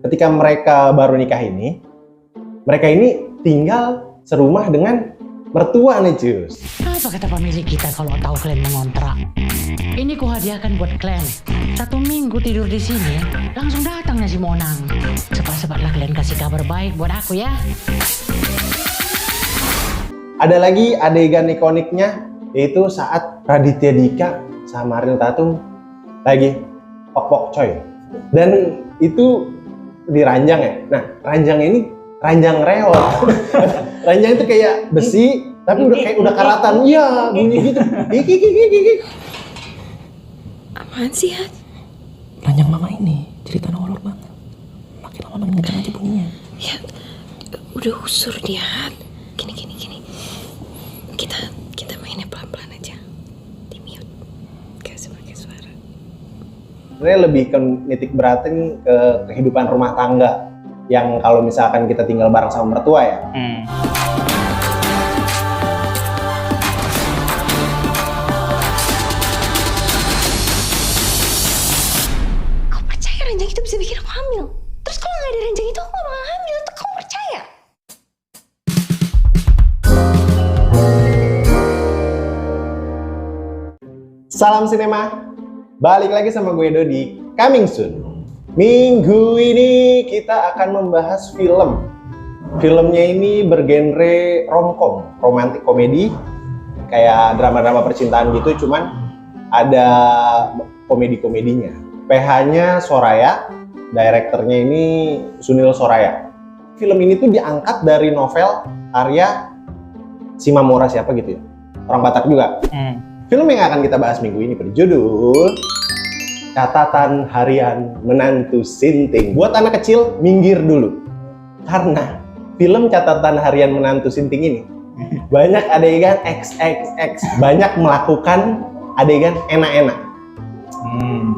ketika mereka baru nikah ini, mereka ini tinggal serumah dengan mertua nih Cus. Apa kata pemilik kita kalau tahu kalian mengontrak? Ini ku hadiahkan buat kalian. 1 minggu tidur di sini, langsung datang si Monang. Cepat-cepatlah kalian kasih kabar baik buat aku ya. Ada lagi adegan ikoniknya, yaitu saat Raditya Dika sama Ariel Tatum lagi pok-pok coy. Dan itu di ranjang ya. Nah, ranjang ini ranjang reot. Ranjang itu kayak besi, tapi udah karatan. Iya, bunyi gitu. Gigi. Apaan sih, Hat? Ranjang mama ini cerita horor banget. Makin lama makin kencang aja bunyinya. Ya, udah usur dia, Hat. Gini. Kita mainnya pelan-pelan aja. Di mute. Gak semakin suara. Sebenarnya lebih ke nitik beratin ke kehidupan rumah tangga yang kalau misalkan kita tinggal bareng sama mertua ya. Kau percaya ranjang itu bisa bikin aku hamil? Terus kalau nggak ada ranjang itu aku nggak bakal hamil. Tuh kau percaya? Salam sinema, balik lagi sama gue Edo di Coming Soon. Minggu ini kita akan membahas film. Filmnya ini bergenre romcom, romantic komedi, kayak drama-drama percintaan gitu, cuman ada komedi-komedinya. PH-nya Soraya, direkturnya ini Sunil Soraya. Film ini tuh diangkat dari novel karya Simamora siapa gitu ya, orang Batak juga. Film yang akan kita bahas minggu ini berjudul Catatan Harian Menantu Sinting. Buat anak kecil, minggir dulu. Karena film Catatan Harian Menantu Sinting ini banyak adegan XXX, banyak melakukan adegan enak-enak.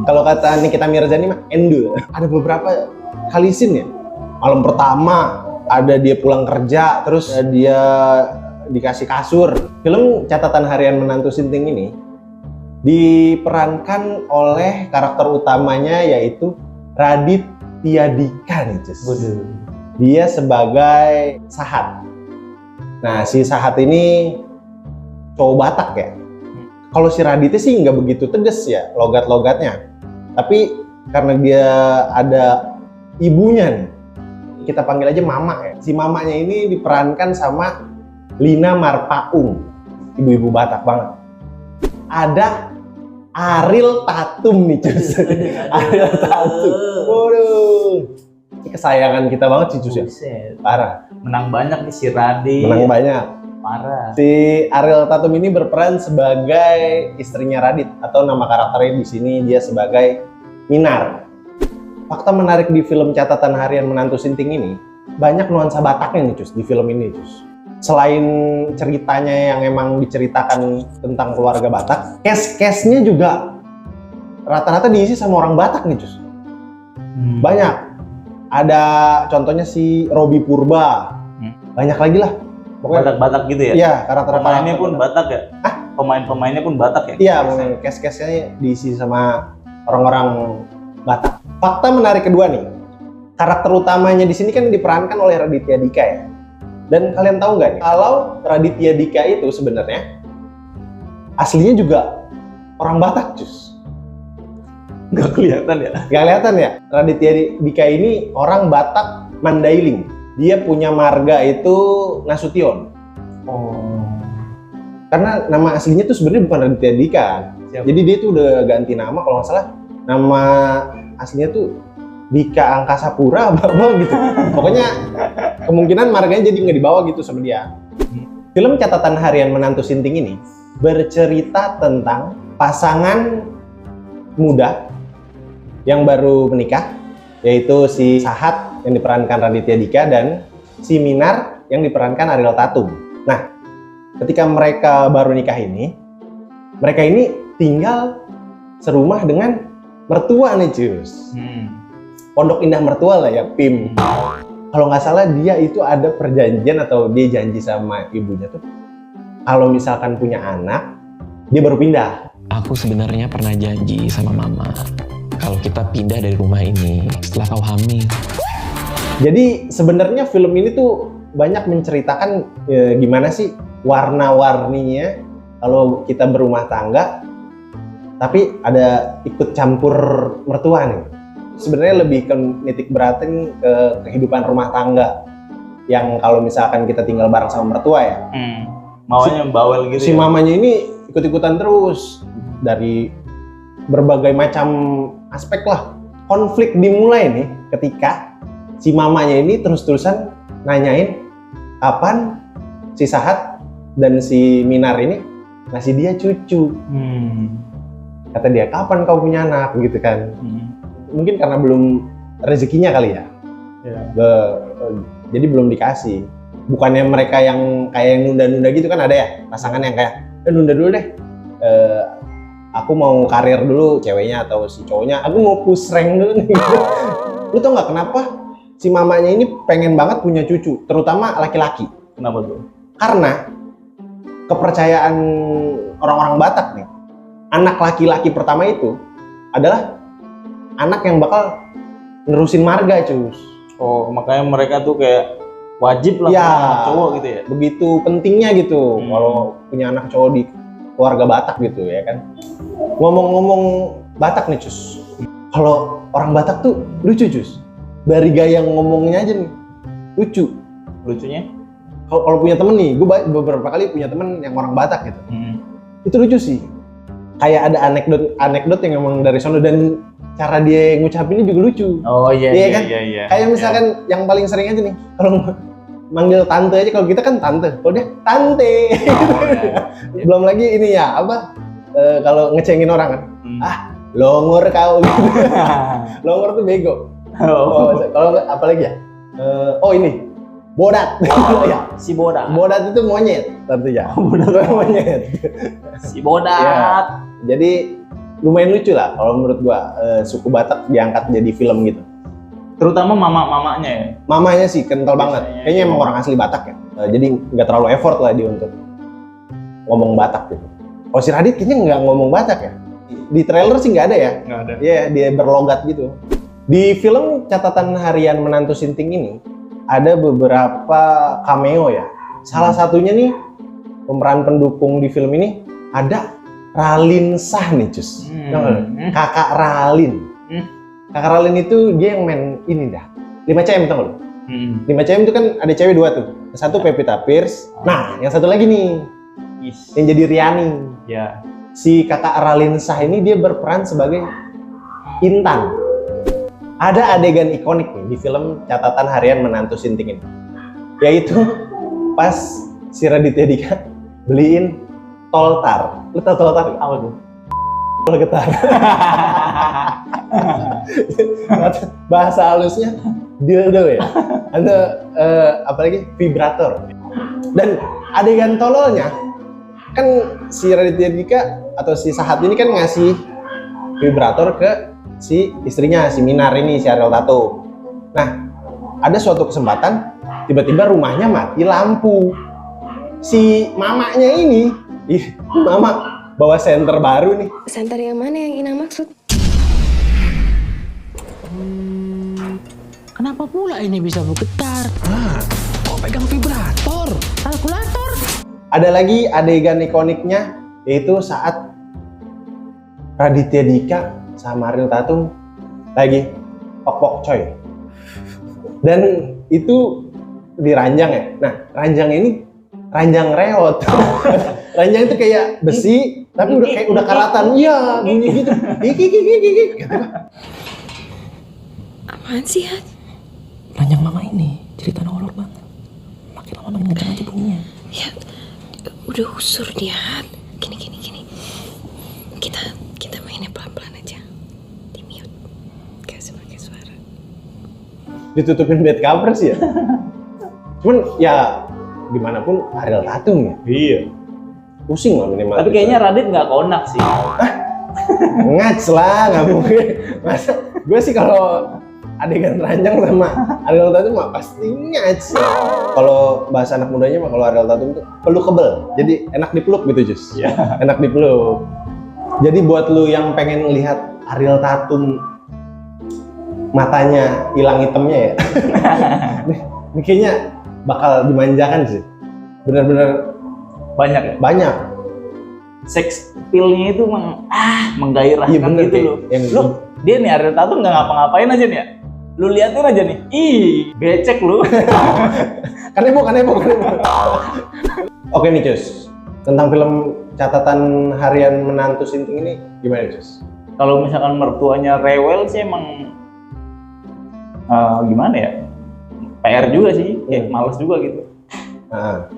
Kalau kata Nikita Mirzani mah endul. Ada beberapa kali scene ya. Malam pertama ada dia pulang kerja, terus dia dikasih kasur. Film Catatan Harian Menantu Sinting ini diperankan oleh karakter utamanya yaitu Raditya Dika nih Cus. Dia sebagai Sahat. Nah si Sahat ini cowok Batak ya. Kalau si Raditya sih nggak begitu tegas ya logat-logatnya. Tapi karena dia ada ibunya nih, kita panggil aja Mama ya. Si mamanya ini diperankan sama Lina Marpaung, ibu-ibu Batak banget. Ada Ariel Tatum nih Cus. Ariel Tatum. Waduh. Ini kesayangan kita banget sih Cus ya. Parah. Menang banyak nih si Radit. Menang banyak. Parah. Si Ariel Tatum ini berperan sebagai istrinya Radit, atau nama karakternya di sini dia sebagai Minar. Fakta menarik di film Catatan Harian Menantu Sinting ini, banyak nuansa Bataknya nih Cus di film ini Cus. Selain ceritanya yang emang diceritakan tentang keluarga Batak, case-case-nya juga rata-rata diisi sama orang Batak nih Cus. Banyak. Ada contohnya si Robi Purba. Banyak lagi lah. Pokoknya Batak-Batak gitu ya? Iya, karakter Pemainnya pun Batak ya? Pemain-pemainnya pun Batak ya? Iya, case-case-nya diisi sama orang-orang Batak. Fakta menarik kedua nih. Karakter utamanya di sini kan diperankan oleh Raditya Dika ya. Dan kalian tahu nggak nih, kalau Raditya Dika itu sebenarnya aslinya juga orang Batak, Cus. Nggak kelihatan ya? Nggak kelihatan ya? Raditya Dika ini orang Batak Mandailing. Dia punya marga itu Nasution. Karena nama aslinya tuh sebenarnya bukan Raditya Dika. Jadi dia tuh udah ganti nama, kalau nggak salah nama aslinya tuh Dika Angkasa Pura apa gitu. Pokoknya kemungkinan marganya jadi nggak dibawa gitu sama dia. Film Catatan Harian Menantu Sinting ini bercerita tentang pasangan muda yang baru menikah, yaitu si Sahat yang diperankan Raditya Dika dan si Minar yang diperankan Ariel Tatum. Nah, ketika mereka baru nikah ini, mereka ini tinggal serumah dengan mertua nih Cus. Pondok Indah Mertua lah ya, PIM. Kalau nggak salah dia itu ada perjanjian atau dia janji sama ibunya tuh kalau misalkan punya anak dia baru pindah. Aku sebenarnya pernah janji sama mama kalau kita pindah dari rumah ini setelah kau hamil. Jadi sebenarnya film ini tuh banyak menceritakan gimana sih warna-warninya kalau kita berumah tangga, tapi ada ikut campur mertua nih. Sebenarnya lebih ke nitik beratin ke kehidupan rumah tangga yang kalau misalkan kita tinggal bareng sama mertua ya. Maunya bawel gitu. Si mamanya ini ikut-ikutan terus dari berbagai macam aspek lah. Konflik dimulai nih ketika si mamanya ini terus-terusan nanyain kapan si Sahat dan si Minar ini ngasih dia cucu. Kata dia, kapan kau punya anak gitu kan. Mungkin karena belum rezekinya kali ya. Jadi belum dikasih. Bukannya mereka yang kayak yang nunda-nunda gitu kan, ada ya pasangan yang kayak nunda dulu deh. Aku mau karir dulu ceweknya atau si cowoknya, aku mau push rank dulu nih. Lu tau nggak kenapa si mamanya ini pengen banget punya cucu, terutama laki-laki? Kenapa tuh? Karena kepercayaan orang-orang Batak nih, anak laki-laki pertama itu adalah anak yang bakal nerusin marga, cus. Oh, makanya mereka tuh kayak wajib lah Ya, punya anak cowok gitu ya? Begitu pentingnya gitu kalau punya anak cowok di keluarga Batak gitu ya kan. Ngomong-ngomong Batak nih, cus. Kalau orang Batak tuh lucu, cus. Dari gaya ngomongnya aja nih, lucu. Lucunya? Kalau punya temen nih, gue beberapa kali punya temen yang orang Batak gitu. Itu lucu sih. Kayak ada anekdot yang emang dari sono, dan cara dia ngucapinnya juga lucu. Oh iya, Iya kan? iya. Kayak misalkan yang paling sering aja nih, kalau manggil tante aja, kalau kita kan tante, kalau dia tante. Belum lagi ini ya, apa? Kalau ngecengin orang kan, longor kau. Longor tuh bego. Kalau apalagi ya? Ini bodat. Ya, si bodat. Bodat itu monyet tentunya. Bodat monyet. Si bodat. Ya, jadi lumayan lucu lah kalau menurut gua, suku Batak diangkat jadi film gitu. Terutama mama-mamanya ya. Mamanya sih kental banget. Kayaknya emang orang asli Batak ya. Jadi nggak terlalu effort lah dia untuk ngomong Batak gitu. Kalau si Radit kayaknya nggak ngomong Batak ya. Di trailer sih nggak ada ya. Nggak ada. Iya, dia berlogat gitu. Di film Catatan Harian Menantu Sinting ini ada beberapa cameo ya. Salah satunya nih pemeran pendukung di film ini ada Ralin Shah nih, cus. Kakak Ralin. Kakak Ralin itu dia yang main ini dah. 5CM tau lo? 5CM itu kan ada cewek 2 tuh. Yang satu Pevita Pierce. Nah, yang satu lagi nih yang jadi Riani. Ya. Si kakak Ralin Shah ini dia berperan sebagai Intan. Ada adegan ikonik nih di film Catatan Harian Menantu Sinting ini. Yaitu pas si Raditya Dika beliin toltar. Lu tau toltar? Apa tuh? Tol getar. Bahasa halusnya dildo ya. Ada apalagi vibrator. Dan adegan tololnya kan si Raditya Dika atau si Sahat ini kan ngasih vibrator ke si istrinya, si Minar ini, si Ariel Tatum. Nah, ada suatu kesempatan tiba-tiba rumahnya mati lampu. Si mamanya ini, mama bawa senter baru nih. Senter yang mana yang Ina maksud? Kenapa pula ini bisa bergetar? Kok pegang vibrator? Kalkulator? Ada lagi adegan ikoniknya, yaitu saat Raditya Dika sama Ariel Tatum lagi pok-pok coy. Dan itu di ranjang ya. Nah, ranjang ini ranjang reot. Ranjang itu kayak besi, tapi udah karatan. Iya, bunyi gitu. Gigi. Apaan sih, Hat? Ranjang mama ini cerita horor banget. Makin lama makin kencang aja bunyinya. Ya, udah usur dia, Hat. Gini. Kita mainnya pelan-pelan aja. Di mute. Gak semakin suara. Ditutupin bed cover sih ya. Cuman ya gimana pun Ariel Tatum ya. Iya. Pusing lah minimal. Tapi kayaknya Radit nggak konak sih. Ngats lah, nggak mungkin. Masa gue sih kalau adegan ranjang sama Ariel Tatum mah pasti ngats. Kalau bahasa anak mudanya mah kalau Ariel Tatum tuh pelukable. Jadi enak dipeluk gitu, Jus. Iya. Enak dipeluk. Jadi buat lu yang pengen lihat Ariel Tatum matanya hilang hitamnya ya. Ini kayaknya bakal dimanjakan sih. Bener-bener Banyak ya. banyak. Seks appeal-nya itu menggairahkan Iya, bener, gitu kayak loh. yang- Lu dia nih Ariel Tatum nggak ngapa-ngapain aja nih ya. Lu liatin aja nih. Ih, becek lu. Kan heboh. Oke nih Cus, tentang film catatan harian menantu Sinting ini gimana Cus? Kalau misalkan mertuanya rewel sih emang gimana ya? PR juga sih, kayak males juga gitu. Nah,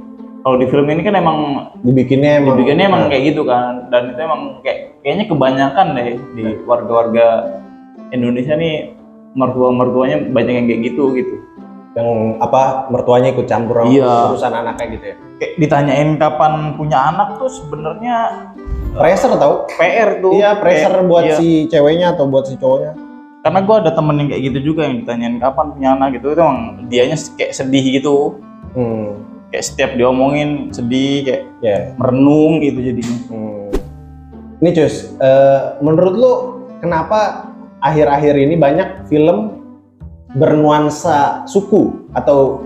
Kalau di film ini kan emang dibikinnya emang kayak gitu kan, dan itu emang kayaknya kebanyakan deh di warga-warga Indonesia nih mertuanya banyak yang kayak gitu. yang apa mertuanya ikut campur sama Iya. urusan anaknya gitu ya. Kayak ditanyain kapan punya anak tuh sebenarnya Pressure tau? PR tuh. Iya, pressure Kayak- buat iya. si ceweknya atau buat si cowoknya. Karena gue ada temen yang kayak gitu juga yang ditanyain kapan punya anak gitu, itu emang dianya kayak sedih gitu. Kayak setiap diomongin sedih, kayak Ya. merenung gitu jadinya. Ini Cus, menurut lu kenapa akhir-akhir ini banyak film bernuansa suku atau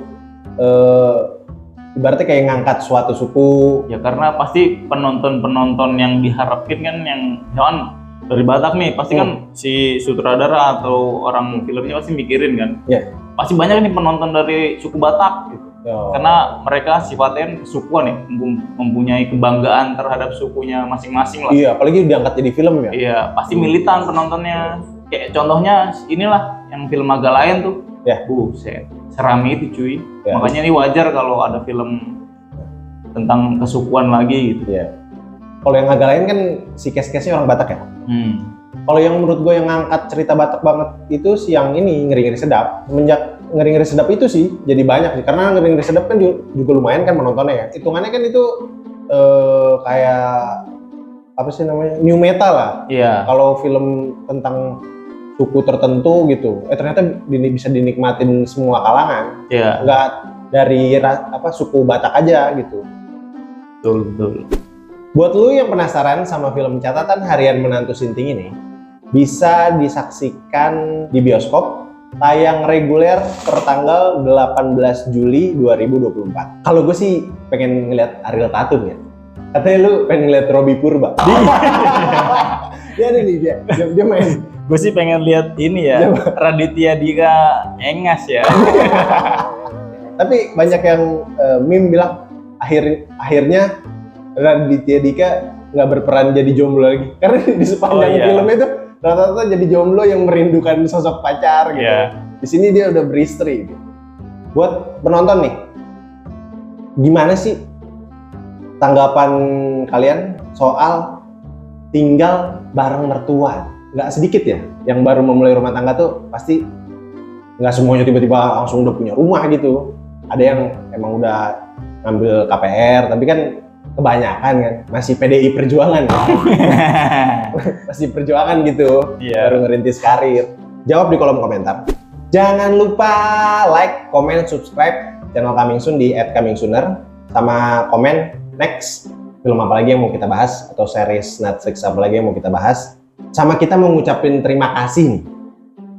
ibaratnya kayak ngangkat suatu suku? Ya karena pasti penonton-penonton yang diharapin kan yang misalkan dari Batak nih, pasti kan si sutradara atau orang filmnya pasti mikirin kan. Iya. Pasti banyak nih penonton dari suku Batak gitu. Oh. Karena mereka sifatnya kesukuan ya, mempunyai kebanggaan terhadap sukunya masing-masing lah. Iya, apalagi diangkat jadi film ya. Iya, pasti militan penontonnya. Kayak contohnya inilah yang film agak lain tuh. Ya. Buset, seram itu cuy. Ya. Makanya ini wajar kalau ada film tentang kesukuan lagi gitu. Iya. Kalau yang agak lain kan si kes-kesnya orang Batak ya. Kalau yang menurut gue yang ngangkat cerita Batak banget itu si yang ini Ngeri-Ngeri Sedap. Semenjak Ngeri-Ngeri Sedap itu sih jadi banyak sih, karena Ngeri-Ngeri Sedap kan juga lumayan kan penontonnya ya. Hitungannya kan itu kayak apa sih namanya, new metal lah. Iya. Kalau film tentang suku tertentu gitu, ternyata bisa dinikmatin semua kalangan. Iya. Nggak dari suku Batak aja gitu. Betul. Buat lu yang penasaran sama film catatan harian menantu Sinting ini, bisa disaksikan di bioskop, tayang reguler per tanggal 18 Juli 2024. Kalau gue sih pengen ngeliat Ariel Tatum ya. Katanya lu pengen ngeliat Robby Purba. Dia ada nih, dia main. Gue sih pengen lihat ini ya, Raditya Dika Engas ya. Tapi banyak yang meme bilang akhirnya Raditya Dika nggak berperan jadi jomblo lagi, karena di sepanjang film itu rata-rata jadi jomblo yang merindukan sosok pacar gitu. Iya. Di sini dia udah beristri. Gitu. Buat penonton nih, gimana sih tanggapan kalian soal tinggal bareng mertua? Nggak sedikit ya, yang baru memulai rumah tangga tuh pasti nggak semuanya tiba-tiba langsung udah punya rumah gitu. Ada yang emang udah ngambil KPR, tapi kan kebanyakan kan masih PDI Perjuangan ya. Masih perjuangan gitu, Iya. baru ngerintis karir. Jawab di kolom komentar. Jangan lupa like, comment, subscribe channel Coming Soon di @comingSooner, sama komen next film apa lagi yang mau kita bahas atau series Netflix apa lagi yang mau kita bahas. Sama kita mau ngucapin terima kasih nih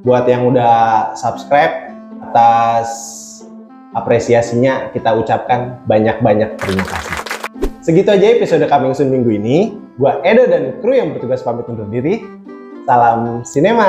buat yang udah subscribe. Atas apresiasinya kita ucapkan banyak-banyak terima kasih. Segitu aja episode Coming Soon minggu ini. Gua Edo dan kru yang bertugas pamit undur diri. Salam sinema.